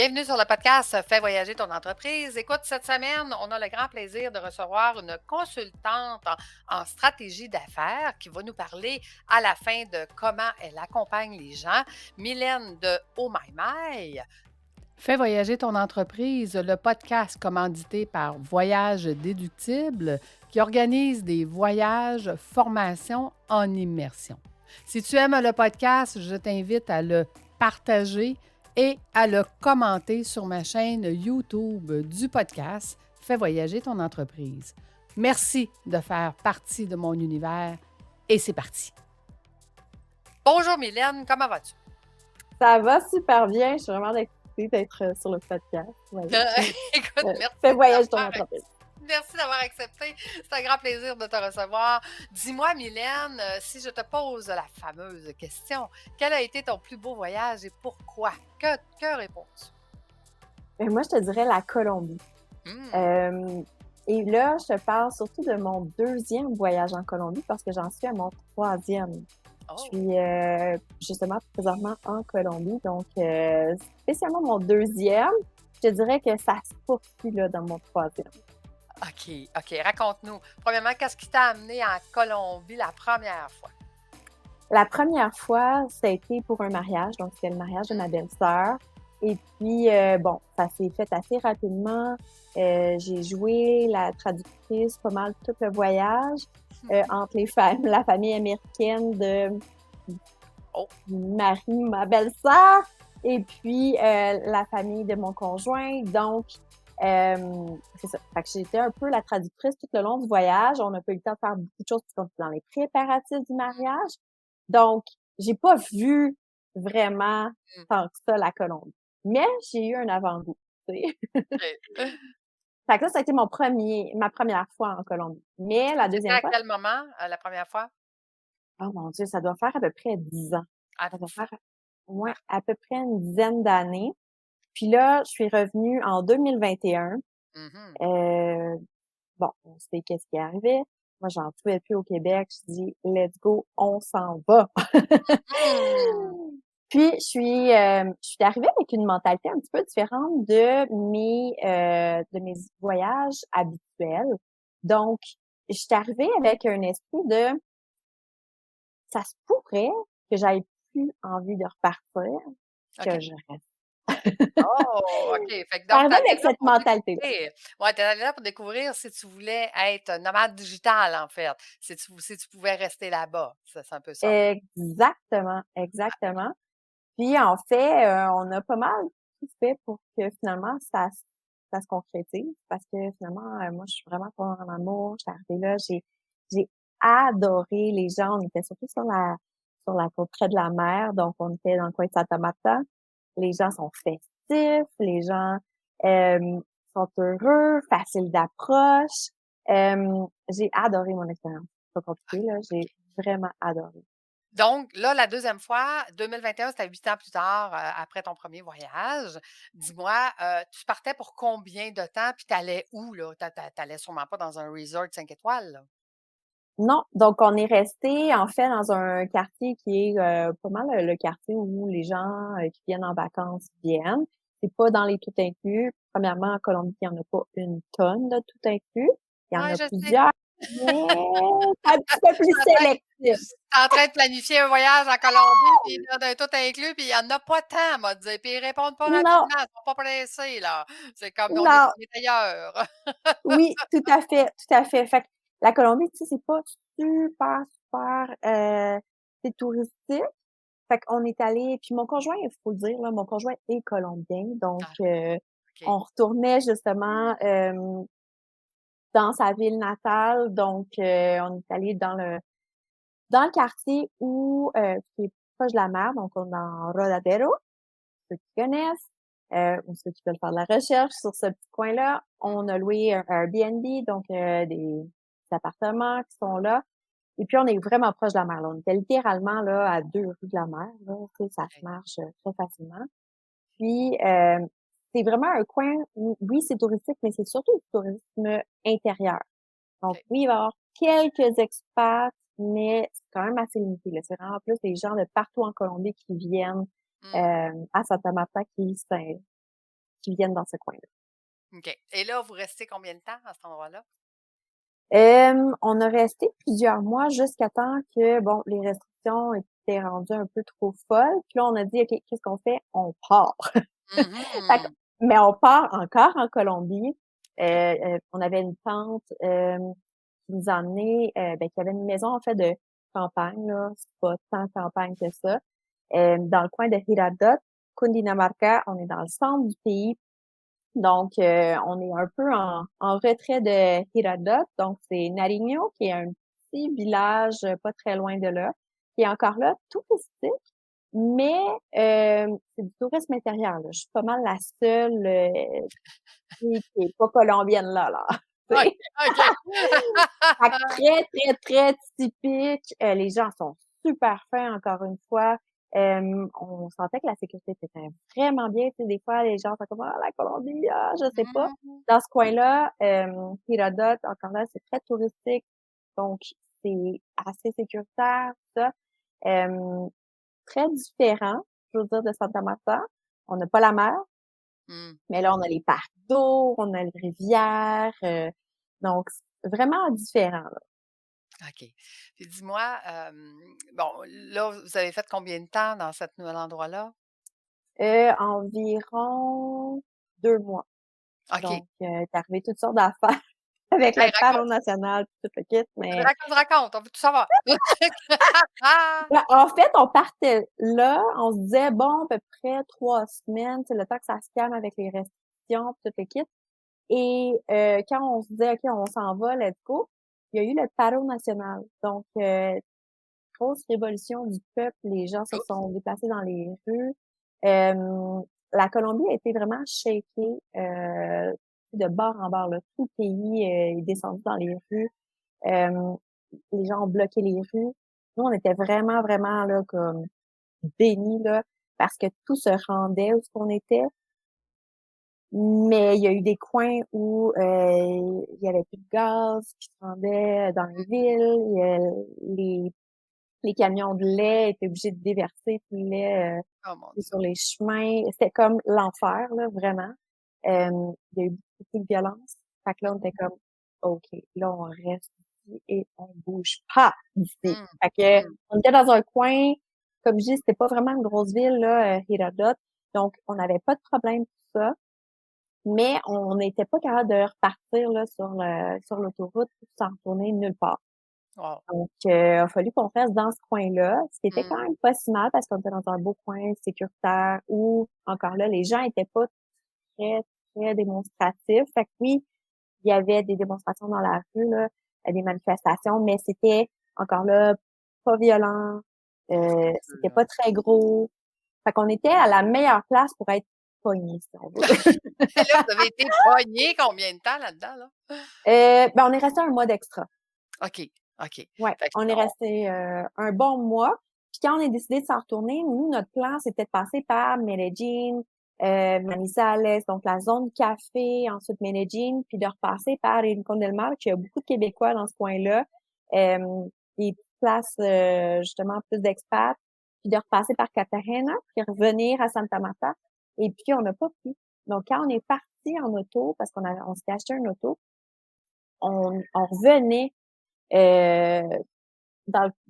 Bienvenue sur le podcast Fais voyager ton entreprise. Écoute, cette semaine, on a le grand plaisir de recevoir une consultante en stratégie d'affaires qui va nous parler à la fin de comment elle accompagne les gens. Mylène de Oh My My. Fais voyager ton entreprise, le podcast commandité par Voyage Déductible qui organise des voyages, formations en immersion. Si tu aimes le podcast, je t'invite à le partager et à le commenter sur ma chaîne YouTube du podcast Fais voyager ton entreprise. Merci de faire partie de mon univers et c'est parti. Bonjour Mylène, comment vas-tu? Ça va super bien. Je suis vraiment excitée d'être sur le podcast. Voilà. Écoute, merci Fais voyager ton d'avoir entreprise. Merci d'avoir accepté. C'est un grand plaisir de te recevoir. Dis-moi, Mylène, si je te pose la fameuse question, quel a été ton plus beau voyage et pourquoi? Que réponds-tu? Mais moi, je te dirais la Colombie. Hmm. Et là, je te parle surtout de mon deuxième voyage en Colombie parce que j'en suis à mon troisième. Je Oh, suis justement présentement en Colombie. Donc, spécialement mon deuxième, je te dirais que ça se poursuit là, dans mon troisième. OK. Raconte-nous. Premièrement, qu'est-ce qui t'a amené en Colombie la première fois? La première fois, ça a été pour un mariage, donc c'était le mariage de ma belle-sœur. Et puis, bon, ça s'est fait assez rapidement. J'ai joué la traductrice pas mal tout le voyage entre la famille américaine de Oh, Marie, ma belle-sœur, et puis la famille de mon conjoint. Donc, c'est ça. Fait que j'étais un peu la traductrice tout le long du voyage. On n'a pas eu le temps de faire beaucoup de choses parce qu'on était dans les préparatifs du mariage. Donc, j'ai pas vu vraiment hmm, tant que ça la Colombie. Mais j'ai eu un avant-goût, tu sais. OK. Fait que là, ça a été ma première fois en Colombie. Mais la C'était deuxième à fois, quel moment, la première fois? oh mon Dieu, ça doit faire à peu près 10 ans. À Ça doit 10 ans. faire, ouais, à peu près une dizaine d'années. Puis là, je suis revenue en 2021. Mhm. Euh, bon, on sait qu'est-ce qui est arrivé. Moi, j'en pouvais plus au Québec. Je dis, let's go, on s'en va. Hmm. Puis, je suis arrivée avec une mentalité un petit peu différente de mes voyages habituels. Donc, je suis arrivée avec un esprit de, ça se pourrait que j'aille plus envie de repartir, que OK. je reste. Oh, OK. Fait que donc, tu J'arrivais allais avec là cette pour mentalité-là. découvrir. Ouais, tu allée là pour découvrir si tu voulais être nomade digital, en fait. Si tu pouvais rester là-bas. C'est un peu ça. Exactement, exactement. Puis en fait, on a pas mal tout fait pour que finalement ça se concrétise parce que finalement, moi je suis vraiment pas en amour. Je suis arrivée là, j'ai adoré les gens. On était surtout sur la côte près de la mer, donc on était dans le coin de Santa Marta. Les gens sont festifs, les gens sont heureux, faciles d'approche. J'ai adoré mon expérience. C'est pas compliqué là, j'ai vraiment adoré. Donc, là, la deuxième fois, 2021, c'était 8 ans plus tard, après ton premier voyage. Dis-moi, tu partais pour combien de temps? Puis tu allais où, là? Tu allais sûrement pas dans un resort 5 étoiles, là? Non, donc on est resté en fait dans un quartier qui est pas mal le quartier où les gens qui viennent en vacances viennent. C'est pas dans les tout inclus. Premièrement, en Colombie, il y en a pas une tonne de tout inclus. Il y en Ouais, a je sais. plusieurs, mais c'est un petit peu plus sélectif. En train de planifier un voyage en Colombie, puis là, d'un tout inclus, puis il y en a pas tant, m'a dit, puis ils répondent pas Non, rapidement, ils sont pas pressés, là. C'est comme non, on est ailleurs. oui, tout à fait, tout à fait. Fait que la Colombie, tu sais, c'est pas super, super, c'est touristique. Fait qu'on est allé, puis mon conjoint, il faut le dire, là, mon conjoint est colombien, donc Ah, OK. on retournait justement dans sa ville natale, donc on est allé dans le quartier qui est proche de la mer, donc on est dans Rodadero, ceux qui connaissent, ou ceux qui veulent faire de la recherche sur ce petit coin-là. On a loué un Airbnb, donc des appartements qui sont là. Et puis, on est vraiment proche de la mer, là. On était littéralement, là, à 2 rues de la mer, là. Tu sais, ça se OK. marche très facilement. Puis, c'est vraiment un coin où, oui, c'est touristique, mais c'est surtout du tourisme intérieur. Donc, OK. oui, il va y avoir quelques expats, mais c'est quand même assez limité, là. C'est vraiment plus des gens de partout en Colombie qui viennent, Mmh. à Santa Marta qui s'installent. qui viennent dans ce coin-là. OK. Et là, vous restez combien de temps à cet endroit-là? On a resté plusieurs mois jusqu'à temps que, bon, les restrictions étaient rendues un peu trop folles. Puis là, on a dit, OK, qu'est-ce qu'on fait? On part. Fait que- Mhm. mais on part encore en Colombie. OK. On avait une tante qui nous a emmenés, qui avait une maison en fait de campagne, là. C'est pas tant campagne que ça. Dans le coin de Hirardot, Cundinamarca, on est dans le centre du pays. Donc, on est un peu en retrait de Hirardot. Donc, c'est Nariño, qui est un petit village pas très loin de là, qui est encore là, tout touristique, mais c'est du tourisme intérieur, là. Je suis pas mal la seule qui est pas colombienne là. Tu OK. sais. OK. Fait que très, très, très typique. Les gens sont super fins, encore une fois. On sentait que la sécurité était vraiment bien. Tu sais, des fois, les gens sont comme, ah, la Colombie, ah, je sais pas. Mhm. Dans ce coin-là, Hiradot, encore là, c'est très touristique. Donc, c'est assez sécuritaire, tout ça. Euh, Très différent, je veux dire, de Santa Marta. On n'a pas la mer, Mm. mais là, on a les parcs d'eau, on a les rivières. Donc, c'est vraiment différent, là. OK. Puis dis-moi, bon, là, vous avez fait combien de temps dans cet nouvel endroit-là? Environ 2 mois. OK. Donc, c'est arrivé toutes sortes d'affaires avec Ben, le paro national puis tout le kit, mais raconte, on veut tout savoir. Ah! ben, en fait, on partait là, on se disait, bon, à peu près 3 semaines, c'est le temps que ça se calme avec les restrictions puis tout le kit. Et quand on se disait, OK, on s'en va, let's go, il y a eu le paro national. Donc, grosse révolution du peuple, les gens se Oups! sont déplacés dans les rues. La Colombie a été vraiment shakée de bord en bord. Là. Tout le pays est descendu dans les rues. Euh, les gens ont bloqué les rues. Nous, on était vraiment, vraiment là comme bénis là, parce que tout se rendait où ce qu'on était. Mais il y a eu des coins où il y avait plus de gaz qui se rendait dans les villes. Les camions de lait étaient obligés de déverser du lait Oh mon Dieu. sur les chemins. C'était comme l'enfer, là, vraiment. Il y a eu beaucoup de violence. Fait que là, on était comme, OK, là, on reste ici et on bouge pas d'ici. Mmh. Fait que, Mmh. on était dans un coin, comme je dis, c'était pas vraiment une grosse ville, là, Hirardot. Donc, on n'avait pas de problème pour ça. Mais on n'était pas capable de repartir, là, sur l'autoroute sans retourner nulle part. Wow. Donc, a fallu qu'on reste dans ce coin-là, ce qui était quand Mmh. même pas si mal parce qu'on était dans un beau coin sécuritaire où, encore là, les gens étaient pas très, très démonstratifs. Fait que oui, il y avait des démonstrations dans la rue, là, des manifestations, mais c'était, encore là, pas violent, c'était pas très gros. Fait qu'on était à la meilleure place pour être pognés, si on veut. Et là, vous avez été pognés combien de temps là-dedans, là? Ben, on est resté un mois d'extra. OK. OK. Ouais, Fait que on est on resté un bon mois. Puis quand on a décidé de s'en retourner, nous, notre plan, c'était de passer par Medellín, Manizales, donc la zone café, ensuite Medellín, puis de repasser par Rincón del Mar, qu'il y a beaucoup de Québécois dans ce coin-là, des places justement plus d'expats, puis de repasser par Cartagena, puis revenir à Santa Marta. Et puis on n'a pas pu. Donc quand on est parti en auto, parce on s'était acheté un auto, on revenait euh,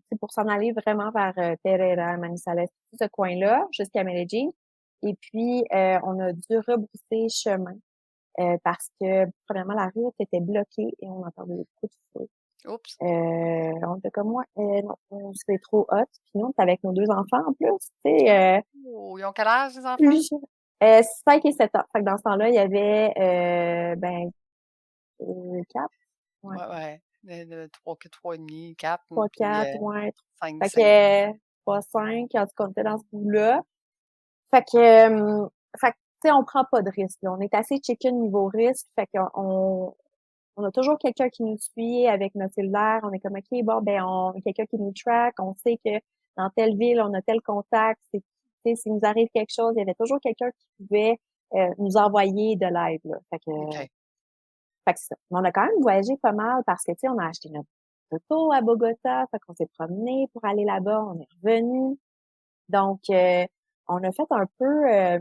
c'est pour s'en aller vraiment vers Pereira, Manizales, tout ce coin-là, jusqu'à Medellín. Et puis, on a dû rebrousser chemin parce que, premièrement, la route était bloquée et on entendait des coups de feu. oups. On était comme, moi, non, c'était trop hot. Puis nous, on était avec nos 2 enfants en plus, tu sais, Oh, ils ont quel âge, les enfants? plus 5 et 7 ans. Fait que dans ce temps-là, il y avait, 4, ouais, Ouais, ouais. De 3 et demi, 4, 3, puis 4, ouais. 5, Fait 5. que, 3, 5, en tout cas, on était dans ce bout-là. Fait que, tu sais, on prend pas de risque, là. On est assez chicken niveau risque. Fait on a toujours quelqu'un qui nous suit avec notre cellulaire. On est comme, OK, bon, ben, on a quelqu'un qui nous track. On sait que dans telle ville, on a tel contact. Tu sais, s'il nous arrive quelque chose, il y avait toujours quelqu'un qui pouvait nous envoyer de l'aide, là. OK. Fait que c'est ça. Mais on a quand même voyagé pas mal parce que, tu sais, on a acheté notre auto à Bogota. Fait qu'on s'est promené pour aller là-bas. On est revenu. Donc, on a fait un peu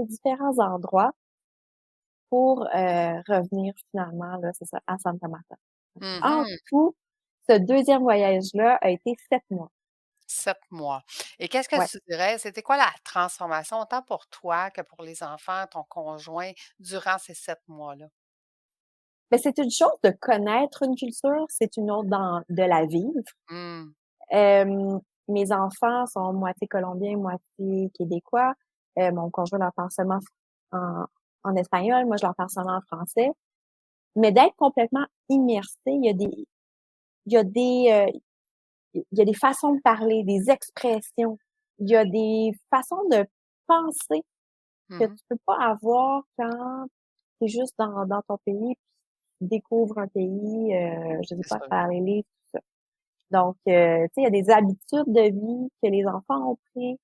différents endroits. pour revenir finalement, là, c'est ça, à Santa Marta. En Mhm. tout, ce deuxième voyage-là a été 7 mois. 7 mois. Et qu'est-ce que Ouais. tu dirais, c'était quoi la transformation, autant pour toi que pour les enfants, ton conjoint, durant ces 7 mois-là? Mais c'est une chose de connaître une culture, c'est une autre de la vivre. Mmh. Mes enfants sont moitié colombiens, moitié québécois. Mon conjoint leur parle seulement en, en espagnol, moi je leur parle seulement en français. Mais d'être complètement immersé, il y a des, il y a des façons de parler, des expressions, il y a des façons de penser que Mmh. tu peux pas avoir quand tu es juste dans ton pays, puis tu découvres un pays, je sais C'est pas, sûr. par les livres, tout ça. Donc, tu sais, il y a des habitudes de vie que les enfants ont pris.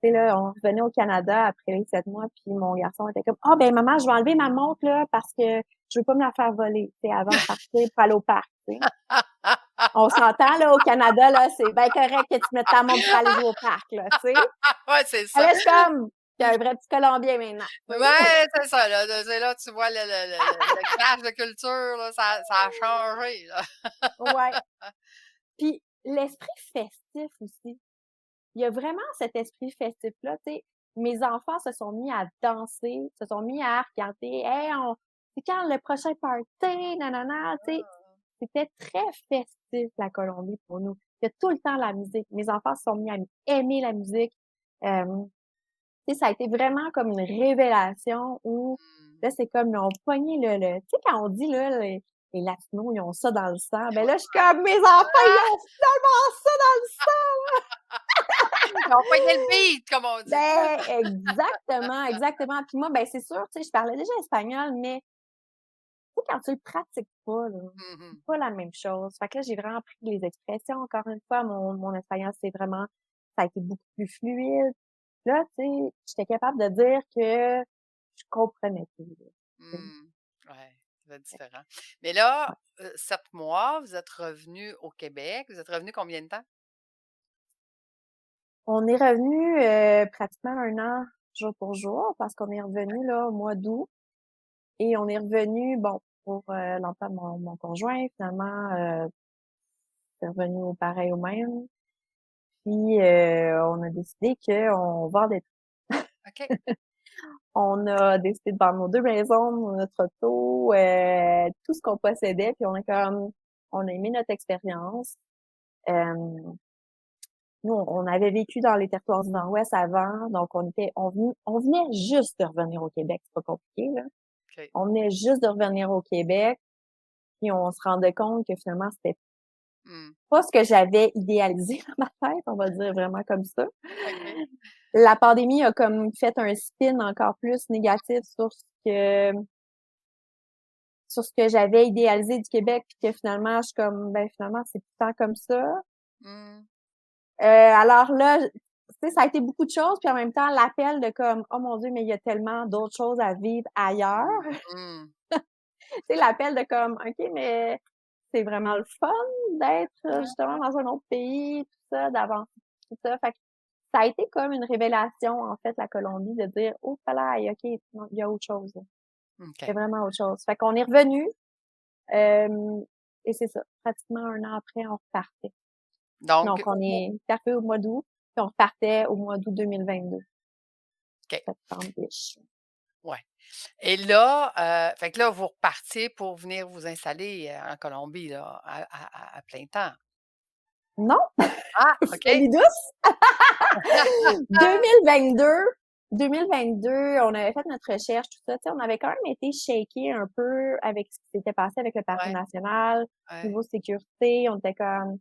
Tu sais, là, on revenait au Canada après les 7 mois, puis mon garçon était comme, ah, ben, maman, je vais enlever ma montre, là, parce que je veux pas me la faire voler, tu sais, avant de partir pour aller au parc, tu sais. On s'entend, là, au Canada, là, c'est bien correct que tu mettes ta montre pour aller jouer au parc, là, tu sais. Ouais, c'est Ah, ça. là, je suis comme, t'es un vrai petit Colombien maintenant, tu sais. Ouais, c'est ça, là, c'est là, tu vois le clash de culture, là, ça a changé, là. Ouais. Puis l'esprit festif aussi. Il y a vraiment cet esprit festif-là, tu sais. Mes enfants se sont mis à danser, se sont mis à regarder, hey, c'est quand le prochain party, nanana, tu sais. C'était très festif, la Colombie, pour nous. Il y a tout le temps la musique. Mes enfants se sont mis à aimer la musique. Euh, tu sais, ça a été vraiment comme une révélation où, Mmh. là, c'est comme, ils ont pogné tu sais, quand on dit, là, les Latinos, ils ont ça dans le sang. Ben Ouais. là, je suis comme, mes enfants, ils ont finalement ça dans le sang! Ils ont pogné le beat, comme on dit. Ben, exactement, exactement. Puis moi, ben, c'est sûr, tu sais, je parlais déjà espagnol, mais tu sais, quand tu le pratiques pas, là, c'est Mmh. pas la même chose. Fait que là, j'ai vraiment appris les expressions. Encore une fois, mon espagnol, c'est vraiment, ça a été beaucoup plus fluide. Là, tu sais, j'étais capable de dire que je comprenais tout, là, tu sais. Mmh. Ouais, c'est différent. Mais là, 7 mois, vous êtes revenus au Québec. Vous êtes revenus combien de temps? On est revenu pratiquement 1 an jour pour jour parce qu'on est revenu là au mois d'août et on est revenu, bon, pour l'emploi de mon conjoint, finalement, c'est revenu au pareil au même. Puis on a décidé qu'on vendait OK. On a décidé de vendre nos 2 maisons, notre auto, tout ce qu'on possédait, puis on a aimé notre expérience. Nous, on avait vécu dans les territoires du Nord-Ouest avant, donc on venait juste de revenir au Québec, c'est pas compliqué, là. OK. On venait juste de revenir au Québec, puis on se rendait compte que finalement, c'était Mmh. pas ce que j'avais idéalisé dans ma tête, on va dire vraiment comme ça. OK. La pandémie a comme fait un spin encore plus négatif sur ce que j'avais idéalisé du Québec, puis que finalement, je suis comme, ben finalement, c'est tout le temps comme ça. Mmh. Alors là, tu sais, ça a été beaucoup de choses, puis en même temps, l'appel de comme, oh mon Dieu, mais il y a tellement d'autres choses à vivre ailleurs. Mmh. Tu sais, l'appel de comme, OK, mais c'est vraiment le fun d'être justement dans un autre pays, tout ça, d'avancer, tout ça. Fait que ça a été comme une révélation, en fait, la Colombie, de dire, oh, là, OK, non, il y a autre chose, là. Il y a OK. vraiment autre chose. Fait qu'on est revenu, et c'est ça, pratiquement 1 an après, on repartait. Donc, Donc, on est arrivé au mois d'août, puis on repartait au mois d'août 2022, OK. septembre-ish. Ouais. Et là, fait que là, vous repartiez pour venir vous installer, en Colombie, là, à plein temps? Non, Ah, OK. folie douce! 2022, 2022, on avait fait notre recherche, tout ça. Tu sais, on avait quand même été shaké un peu avec ce qui s'était passé avec le parc Ouais, national, ouais. niveau sécurité. On était comme,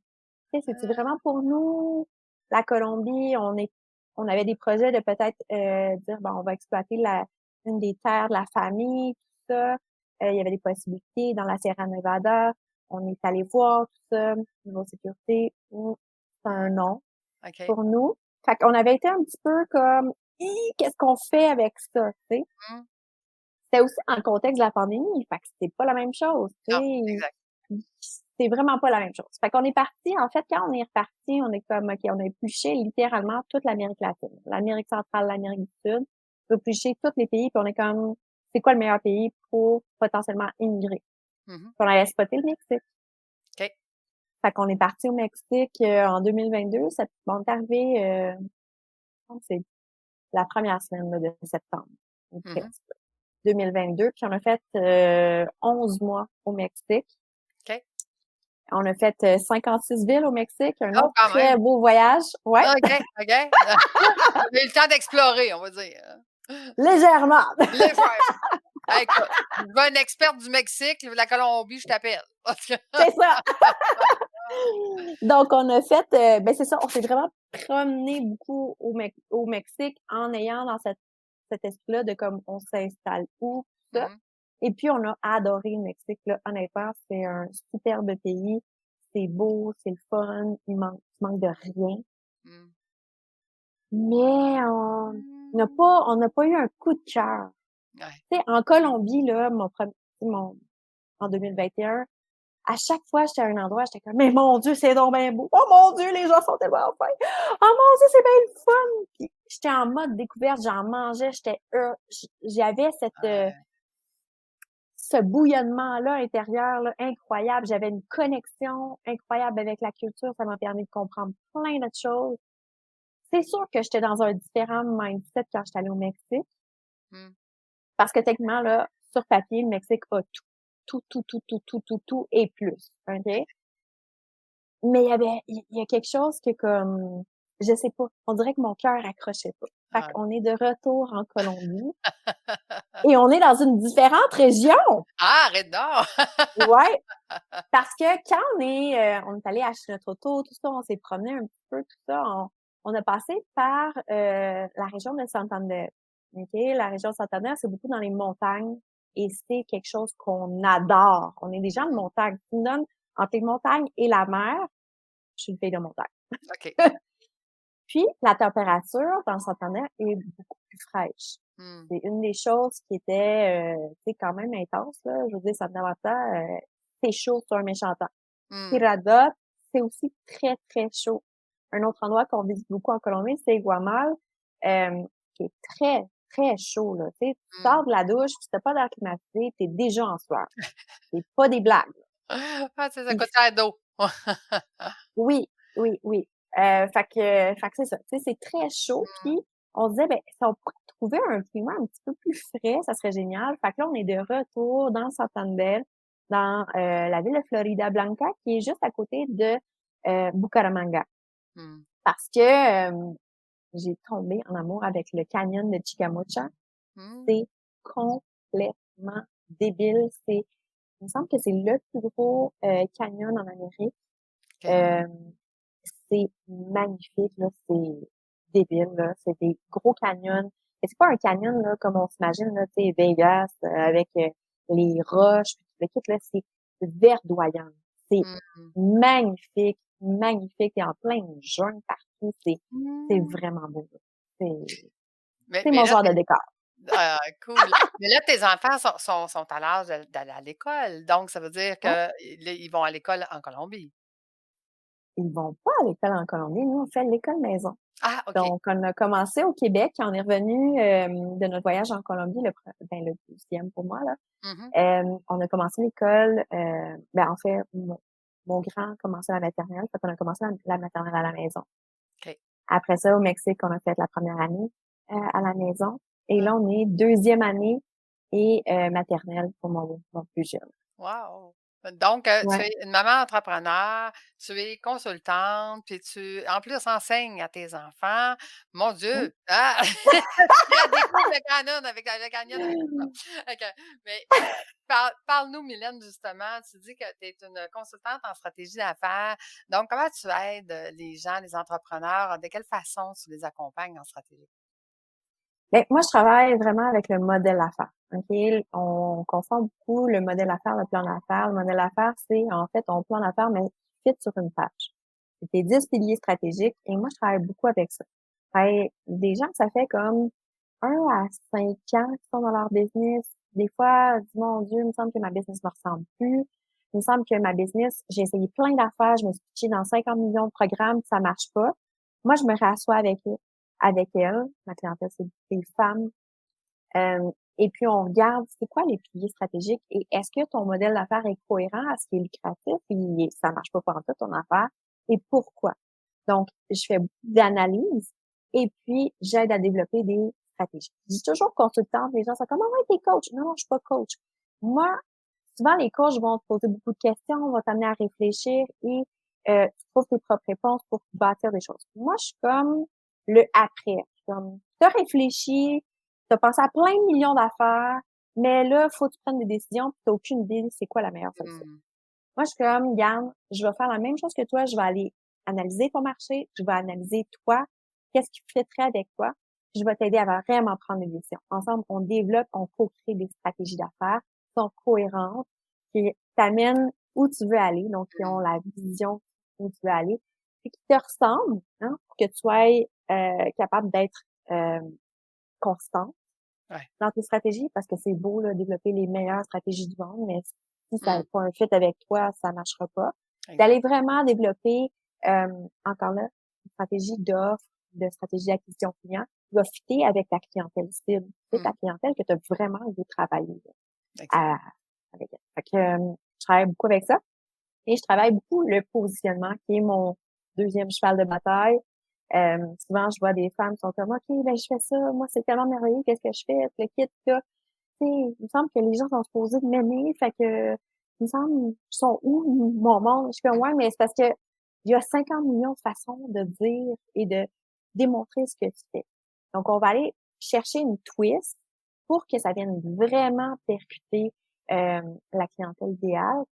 tu sais, c'est-tu vraiment pour nous? La Colombie, on avait des projets de peut-être dire, bon, on va exploiter une des terres de la famille, tout ça. Il y avait des possibilités dans la Sierra Nevada. On est allé voir tout ça, niveau sécurité. C'est un non OK. pour nous. Fait qu'on avait été un petit peu comme, qu'est-ce qu'on fait avec ça, tu sais? Mmh. C'était aussi dans le contexte de la pandémie, fait que c'était pas la même chose, tu Non, sais? exact. C'est vraiment pas la même chose. Fait qu'on est parti, en fait, quand on est reparti, on est comme, OK, on a épluché littéralement toute l'Amérique latine, l'Amérique centrale, l'Amérique du Sud. On a épluché tous les pays, puis on est comme, c'est quoi le meilleur pays pour potentiellement immigrer. Mhm. On avait spoté le Mexique. OK. Fait qu'on est parti au Mexique en 2022. On est arrivé, je pense que c'est la première semaine là, de septembre. Mhm. 2022. Puis on a fait 11 mois au Mexique. OK. On a fait 56 villes au Mexique. Un Oh, autre quand très même. beau voyage. Ouais, OK, OK. Vous avez eu le temps d'explorer, on va dire. légèrement. Les faire. Hey, écoute, je veux un expert du Mexique, la Colombie, je t'appelle. Parce que- C'est ça. Donc, on a fait, ben c'est ça, on s'est vraiment promené beaucoup au Mexique en ayant dans cet esprit-là de comme on s'installe où, tout ça. Mhm. Et puis, on a adoré le Mexique, là. Honnêtement, c'est un superbe pays. C'est beau, c'est le fun. Il manque de rien. Mhm. Mais on n'a pas eu un coup de cœur. Ouais. Tu sais, en Colombie, là, en 2021, à chaque fois que j'étais à un endroit, j'étais comme, mais mon Dieu, c'est donc bien beau. Oh mon Dieu, les gens sont tellement fins. Oh mon Dieu, c'est bien le fun. Puis j'étais en mode découverte, j'en mangeais, j'avais Ouais. ce bouillonnement-là intérieur, là, incroyable. J'avais une connexion incroyable avec la culture. Ça m'a permis de comprendre plein d'autres choses. C'est sûr que j'étais dans un différent mindset quand j'étais allée au Mexique. Mhm. Parce que techniquement, là, sur papier, le Mexique a tout. Tout et plus. OK? Mais il y a quelque chose que comme, je sais pas, on dirait que mon cœur accrochait pas. Fait Ouais. qu'on est de retour en Colombie et on est dans une différente région. Ah, arrête donc! Ouais. Parce que quand on est allé acheter notre auto, tout ça, on s'est promené un petit peu, tout ça, on a passé par, la région de Santander. OK? La région de Santander, c'est beaucoup dans les montagnes et c'est quelque chose qu'on adore. On est des gens de Mhm. montagne. Tu me donnes entre les montagnes et la mer, je suis une fille de montagne. OK. Puis, la température dans le Santander est beaucoup plus fraîche. Mhm. C'est une des choses qui était, tu sais, quand même intense, là. Je veux dire, Santa Marta, c'est chaud sur un méchant temps. Mhm. Tirada, c'est aussi très, très chaud. Un autre endroit qu'on visite beaucoup en Colombie, c'est Guamal, qui est très, très chaud, là. Tu sais, tu Mhm. sors de la douche, puis t'as pas d'air climatisé, t'es déjà en sueur. C'est pas des blagues. Ah, tu sais, ça Puis coûte cher d'eau. oui, oui, oui. Fait que c'est ça. Tu sais, c'est très chaud. Mhm. Puis on se disait, ben, si on pourrait trouver un climat un petit peu plus frais, ça serait génial. Fait que là, on est de retour dans Santander, dans la ville de Florida Blanca, qui est juste à côté de Bucaramanga. Mhm. Parce que j'ai tombé en amour avec le canyon de Chicamocha. Mhm. C'est complètement débile. Il me semble que c'est le plus gros canyon en Amérique. OK. Euh, c'est magnifique, là, c'est débile, là. C'est des gros canyons. Et c'est pas un canyon, là, comme on s'imagine, là, tu sais, Vegas, avec les roches, puis tout le kit, là, c'est verdoyant. C'est Mhm. magnifique, magnifique. Et en plein de jungle partout. C'est Mhm. vraiment beau, là. C'est, Mais, c'est mais mon là, genre de décor. ah, cool. Mais là, tes enfants sont à l'âge d'aller à l'école. Donc, ça veut dire Ouais. qu'ils vont à l'école en Colombie. Ils vont pas à l'école en Colombie. Nous, on fait l'école maison. Ah, OK. Donc, on a commencé au Québec, on est revenu de notre voyage en Colombie, le deuxième pour moi, là. Mhm. On a commencé l'école, ben en fait, mon grand a commencé la maternelle, fait qu'on a commencé la maternelle à la maison. OK. Après ça, au Mexique, on a fait la première année à la maison. Et Ah, là, on est deuxième année et maternelle pour mon plus jeune. wow! Donc, tu Ouais. es une maman entrepreneur, tu es consultante, puis en plus, enseignes à tes enfants. Mon Oui. Dieu! Ah! Elle découvre le canon le canyon avec tout ça. OK. Mais parle-nous, Mylène, justement. Tu dis que tu es une consultante en stratégie d'affaires. Donc, comment tu aides les gens, les entrepreneurs? De quelle façon tu les accompagnes en stratégie? Ben, moi, je travaille vraiment avec le modèle affaires. OK? On confond beaucoup le modèle affaires, le plan d'affaires. Le modèle affaires, c'est en fait ton plan d'affaires, mais fit sur une page. C'est tes 10 piliers stratégiques et moi, je travaille beaucoup avec ça. Des gens, ça fait comme 1 à 5 ans qui sont dans leur business. Des fois, dis mon Dieu, il me semble que ma business me ressemble plus. Il me semble que ma business, j'ai essayé plein d'affaires, je me suis pitchée dans 50 millions de programmes, ça marche pas. Moi, je me rassois avec elles. Ma clientèle, c'est des femmes Et puis, on regarde c'est quoi les piliers stratégiques et est-ce que ton modèle d'affaires est cohérent à ce qui est lucratif et ça marche pas pantoute ton affaire et pourquoi? Donc, je fais beaucoup d'analyse et puis j'aide à développer des stratégies. Je dis toujours consultante, les gens sont comme, ah ouais, t'es coach. Non, je suis pas coach. Moi, souvent, les coachs vont te poser beaucoup de questions, vont t'amener à réfléchir et tu trouves tes propres réponses pour bâtir des choses. Moi, je suis comme le après. Je suis comme, t'as réfléchi, t'as pensé à plein de millions d'affaires, mais là, faut que tu prennes des décisions, puis t'as aucune idée c'est quoi la meilleure solution. Mmh. Moi, je suis comme, regarde, je vais faire la même chose que toi, je vais aller analyser ton marché, je vais analyser toi, qu'est-ce qui fitterait avec toi, puis je vais t'aider à vraiment prendre des décisions. Ensemble, on développe, on co-crée des stratégies d'affaires qui sont cohérentes, qui t'amènent où tu veux aller, donc qui ont la vision où tu veux aller, puis qui te ressemblent, hein, pour que tu sois capable d'être constant Ouais. dans tes stratégies, parce que c'est beau là, développer les meilleures stratégies du monde, mais si ça n'a Mmh. pas un fit avec toi, ça marchera pas. Exact. D'aller vraiment développer, encore là, une stratégie d'offre, de stratégie d'acquisition client, qui va fitter avec ta clientèle cible. C'est ta Mmh. clientèle que tu as vraiment envie de travailler là, Exact. avec elle. Fait que, je travaille beaucoup avec ça. Et je travaille beaucoup le positionnement, qui est mon deuxième cheval de bataille. Souvent, je vois des femmes qui sont comme, OK, ben, je fais ça, moi, c'est tellement merveilleux, qu'est-ce que je fais? Le kit, là. Tu sais, il me semble que les gens sont supposés de m'aimer, fait que, il me semble, ils sont où, mon monde? Je fais, ouais, mais c'est parce que il y a 50 millions de façons de dire et de démontrer ce que tu fais. Donc, on va aller chercher une twist pour que ça vienne vraiment percuter, la clientèle idéale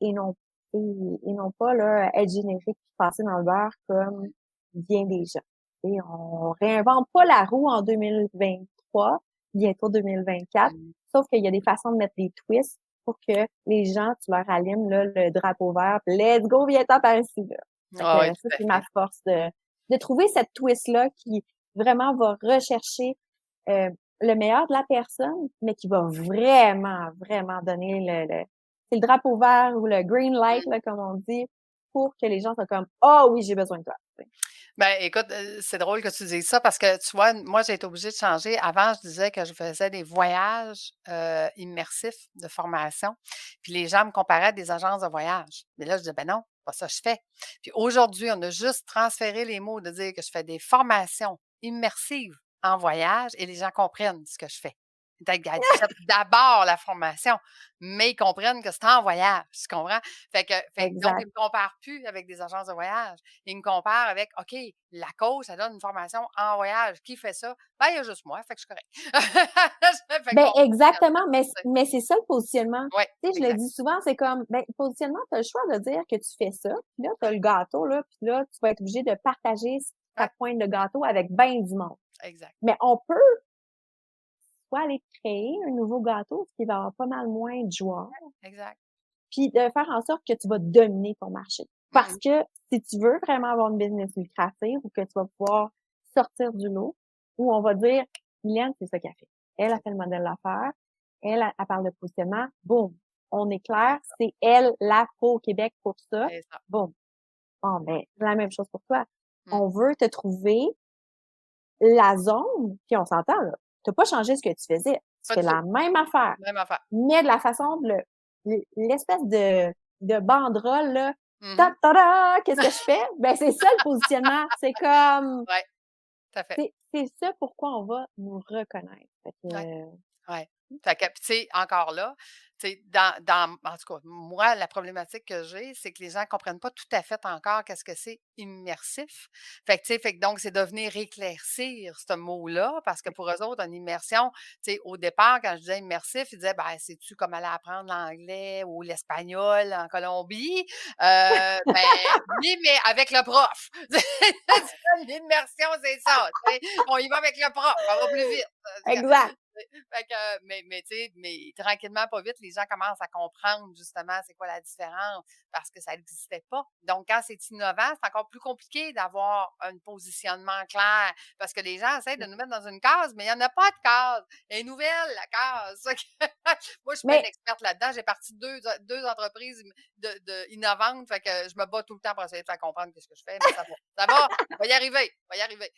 et non et non pas là être générique puis passer dans le beurre comme bien des gens. Et on réinvente pas la roue en 2023, bientôt 2024, Mmh. sauf qu'il y a des façons de mettre des twists pour que les gens, tu leur allumes là, le drapeau vert, puis let's go, viens-t'en par ici là. Fait Ah oui, que ça, tout à c'est ma fait. force de trouver cette twist-là qui vraiment va rechercher le meilleur de la personne, mais qui va vraiment, vraiment donner c'est le drapeau vert ou le green light, Mmh. là, comme on dit, pour que les gens soient comme, oh oui, j'ai besoin de toi. Ben, écoute, c'est drôle que tu dises ça parce que, tu vois, moi, j'ai été obligée de changer. Avant, je disais que je faisais des voyages immersifs de formation, puis les gens me comparaient à des agences de voyage. Mais là, je disais, ben non, pas ça que je fais. Puis aujourd'hui, on a juste transféré les mots de dire que je fais des formations immersives en voyage et les gens comprennent ce que je fais. Peut-être qu'ils achètent d'abord la formation, mais ils comprennent que c'est en voyage, tu comprends? Donc, ils Exact. ne me comparent plus avec des agences de voyage. Ils me comparent avec, OK, la cause, ça donne une formation en voyage. Qui fait ça? Ben, il y a juste moi, fait que je suis correct. Fait Ben, qu'on fonctionne. exactement, mais c'est ça le positionnement. Oui, Tu sais, je le exact. dis souvent, c'est comme, ben, positionnement, tu as le choix de dire que tu fais ça, puis là, tu as le gâteau, là, puis là, tu vas être obligé de partager ta Ouais, pointe de gâteau avec ben du monde. exact. Mais on peut soit aller créer un nouveau gâteau, ce qui va avoir pas mal moins de joueurs, Exact. puis de faire en sorte que tu vas dominer ton marché. Parce Mhm. que si tu veux vraiment avoir une business lucrative ou que tu vas pouvoir sortir du lot, où on va dire, Mylène, c'est ça qu'elle fait. Elle a C'est fait le modèle d'affaires, elle parle de positionnement, boum, on est clair, c'est elle la pro au Québec pour ça, c'est ça. boum. Bon, ben, c'est la même chose pour toi. Mm. On veut te trouver la zone, puis on s'entend, là. T'as pas changé ce que tu faisais. Tu Pas fais du tout. la même affaire, Même affaire. mais de la façon de l'espèce de banderole, là. Mhm. Ta-ta-da! Qu'est-ce que je fais? Ben, c'est ça le positionnement. C'est comme, Ouais, tout à fait. c'est ça pourquoi on va nous reconnaître. Fait Ouais. que, Ouais. Fait que, puis tu sais, encore là, tu sais, en tout cas, moi, la problématique que j'ai, c'est que les gens ne comprennent pas tout à fait encore qu'est-ce que c'est immersif. Fait que, tu sais, donc, c'est de venir éclaircir ce mot-là, parce que pour eux autres, une immersion, tu sais, au départ, quand je disais immersif, ils disaient, ben, sais-tu comme aller apprendre l'anglais ou l'espagnol en Colombie? Ben, oui, mais avec le prof. L'immersion, c'est ça. Tu sais. On y va avec le prof, ça va plus vite. exact. Fait que, tu sais, mais tranquillement, pas vite, les gens commencent à comprendre justement c'est quoi la différence parce que ça n'existait pas. Donc, quand c'est innovant, c'est encore plus compliqué d'avoir un positionnement clair parce que les gens essaient de nous mettre dans une case, mais il n'y en a pas de case. Elle est nouvelle, la case. Fait que moi, je suis pas une Mais, experte là-dedans. J'ai parti de deux entreprises innovantes. Fait que je me bats tout le temps pour essayer de faire comprendre ce que je fais, mais ça va. Ça va, on va y arriver. On va y arriver.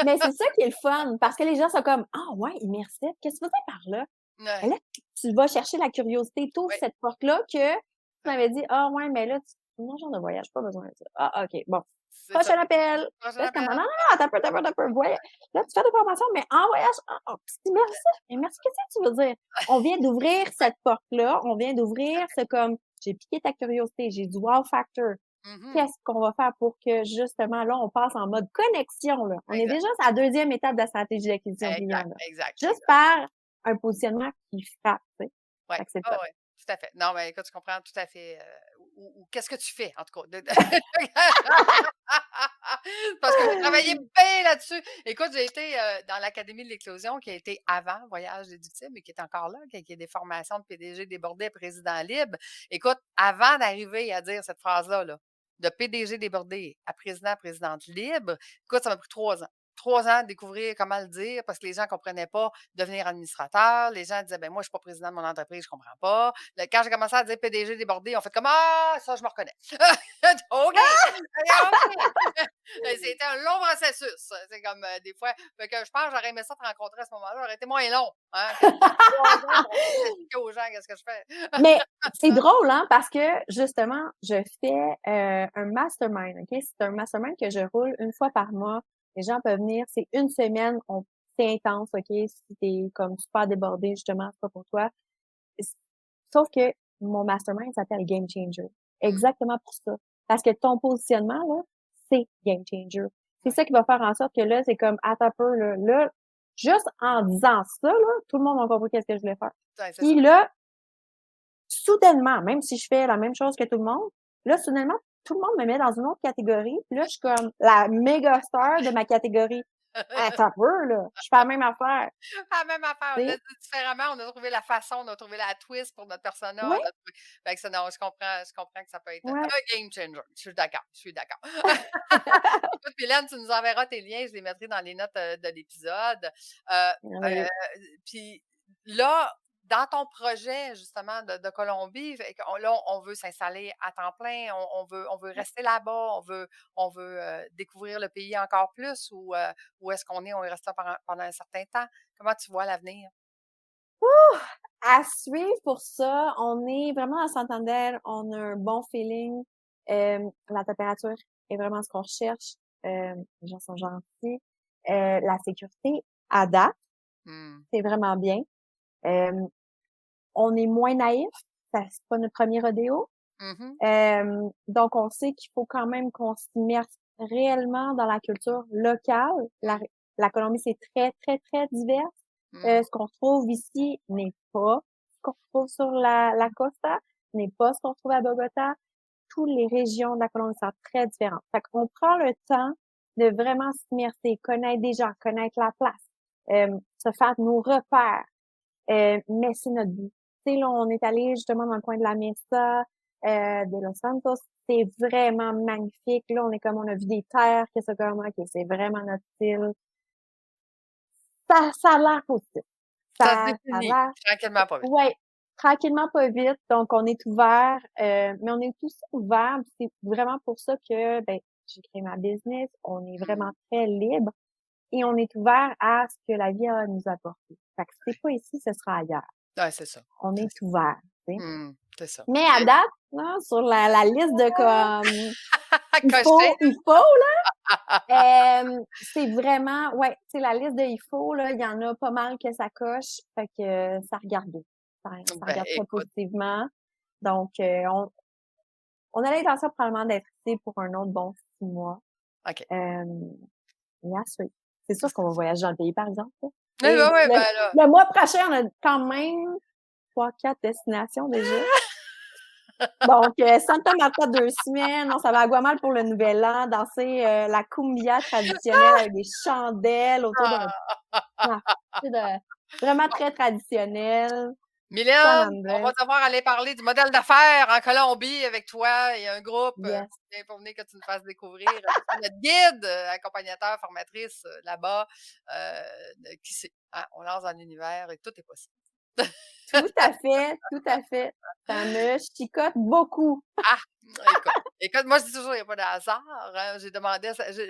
mais c'est ça qui est le fun. Parce que les gens sont comme, ah ouais, immersif, qu'est-ce que tu veux dire par là? Mais Ouais, là, tu vas chercher la curiosité, tu oui, cette porte-là que tu ouais, m'avais dit: «Ah ouais, mais là, mon genre de voyage, pas besoin de ça. Ah, OK, bon. c'est ça. Prochain appel». Prochain Là, c'est comme: «Non, appel. non, non, attends un peu. Voya là, tu fais des formations, mais en voyage, puis tu dis: «Merci, mais merci, qu'est-ce que tu veux dire?» On vient d'ouvrir cette porte-là, on vient Tout à d'ouvrir fait. ce comme j'ai piqué ta curiosité, j'ai du wow factor. Mhm. Qu'est-ce qu'on va faire pour que justement, là, on passe en mode connexion, là? On est Exact, déjà à la 2e étape de la stratégie d'acquisition client, exact, là. exact, Juste exact. par un positionnement qui frappe, tu sais? Ouais. Fait que c'est le Ah fun. ouais, tout à fait. Non, mais écoute, je comprends tout à fait, ou qu'est-ce que tu fais, en tout cas, parce que vous travaillez bien là-dessus. Écoute, j'ai été, dans l'Académie de l'éclosion qui a été avant Voyage déductible, mais qui est encore là, qui est des formations de PDG débordé, président libre. Écoute, avant d'arriver à dire cette phrase-là, là, de PDG débordé à président, présidente libre, écoute, ça m'a pris 3 ans. 3 ans à découvrir comment le dire parce que les gens ne comprenaient pas devenir administrateur. Les gens disaient, ben moi, je ne suis pas président de mon entreprise, je ne comprends pas. Quand j'ai commencé à dire PDG débordé, on fait comme, ah, ça, je me reconnais. OK. OK. C'était un long processus. C'est comme des fois. Fait que je pense que j'aurais aimé ça te rencontrer à ce moment-là. Ça aurait été moins long. Hein, que 3 ans pour essayer d'expliquer aux gens qu'est-ce que je fais. Mais c'est drôle, hein, parce que justement, je fais un mastermind, OK? C'est un mastermind que je roule une fois par mois. Les gens peuvent venir, c'est une semaine, c'est intense, OK? Si t'es comme super débordé, justement, c'est pas pour toi. S- Sauf que mon mastermind s'appelle Game Changer. Mm, Exactement pour ça. Parce que ton positionnement, là, c'est Game Changer. C'est ouais. ça qui va faire en sorte que là, c'est comme, attends un peu, là, juste en disant ça, là, tout le monde a compris qu'est-ce que je voulais faire. Ouais, c'est ça. Puis là, soudainement, même si je fais la même chose que tout le monde, là, soudainement, tout le monde me met dans une autre catégorie. Puis là, je suis comme la méga star de ma catégorie. Attends un peu, là. Je fais la même affaire, La même affaire, on tu l'a sais. dit différemment, on a trouvé la façon, on a trouvé la twist pour notre persona. Ouais, Fait que ça, non, je comprends que ça peut être un ouais. game changer. Je suis d'accord, je suis d'accord. Écoute, Mylène, tu nous enverras tes liens, je les mettrai dans les notes de l'épisode. Euh, Merveilleux. Puis là, dans ton projet, justement, de Colombie, fait qu'on là, on veut s'installer à temps plein, on veut rester là-bas, on veut, découvrir le pays encore plus ou où est-ce qu'on est? On est resté là pendant un certain temps? Comment tu vois l'avenir? À suivre pour ça, on est vraiment à Santander, on a un bon feeling. La température est vraiment ce qu'on recherche. Les gens sont gentils. La sécurité, à date, Mmh. c'est vraiment bien. Euh, on est moins naïf, c'est pas notre premier rodéo. Mmh. Donc, on sait qu'il faut quand même qu'on s'immerse réellement dans la culture locale. Mmh. La Colombie, c'est très, très, très divers. Mmh. Ce qu'on trouve ici n'est pas ce qu'on trouve sur la costa, n'est pas ce qu'on trouve à Bogota. Toutes les régions de la Colombie sont très différentes. Fait qu'on prend le temps de vraiment s'immerser, connaître des gens, connaître la place, se faire nos repères. Mais c'est notre but. Tu sais, là, on est allé justement dans le coin de la Mesa, de Los Santos. C'est vraiment magnifique. Là, on est comme, on a vu des terres, que c'est comme, OK, c'est vraiment notre style. Ça a l'air positif. Ça se Ça a définit, l'air, tranquillement pas vite. ouais, tranquillement, pas vite. Donc, on est ouvert, mais on est aussi ouvert. C'est vraiment pour ça que, ben, j'ai créé ma business. On est vraiment Mmh. très libre et on est ouvert à ce que la vie a à nous apporter. Fait que si c'est pas ici, ce sera ailleurs. Ouais, c'est ça, On c'est est ça. ouvert, tu sais. Mmh, c'est ça. Mais à date, là, sur la liste de comme Coché. il faut là, c'est vraiment ouais, tu sais, la liste de il faut, là, il y en a pas mal que ça coche. Fait que ça regarde bien. Ça Ben, regarde très écoute, positivement. Donc, on a l'intention probablement d'être ici pour un autre bon 6 mois. OK. Et à suivre. C'est sûr qu'on va voyager dans le pays, par exemple, là. Oui, Et oui, oui, ben là. le mois prochain, on a quand même 3-4 destinations déjà. Donc, Santa Marta 2 semaines, on s'en va à Guamal pour le Nouvel An, danser la cumbia traditionnelle avec des chandelles autour d'un Ah! marché de vraiment très traditionnel. San Mylène, on Andrés, va devoir aller parler du modèle d'affaires en Colombie avec toi. Il y a un groupe yes. qui vient pour venir que tu nous fasses découvrir. Tu seras notre guide, accompagnateur, formatrice là-bas. Qui sait? Hein? On lance dans l'univers et tout est possible. Tout à fait, tout à fait. Ça me chicote beaucoup. Ah! Écoute, Écoute, moi, je dis toujours, il n'y a pas de hasard, hein.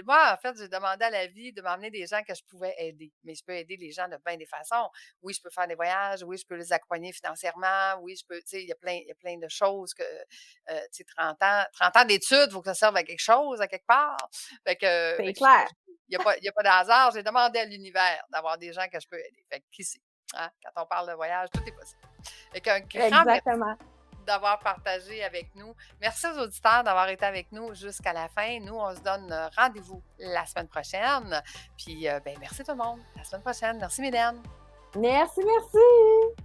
Moi, en fait, j'ai demandé à la vie de m'emmener des gens que je pouvais aider. Mais je peux aider les gens de bien des façons. Oui, je peux faire des voyages. Oui, je peux les accompagner financièrement. Oui, je peux, tu sais, il y a plein de choses que, tu sais, 30 ans d'études, il faut que ça serve à quelque chose, à quelque part. C'est Fait que clair. il y a pas de hasard. J'ai demandé à l'univers d'avoir des gens que je peux aider. Fait que qui sait, hein? Quand on parle de voyage, tout est possible. Fait qu'un grand merci Exactement. d'avoir partagé avec nous. Merci aux auditeurs d'avoir été avec nous jusqu'à la fin. Nous, on se donne rendez-vous la semaine prochaine. Puis, merci tout le monde. La semaine prochaine. Merci, Mylène. Merci, merci.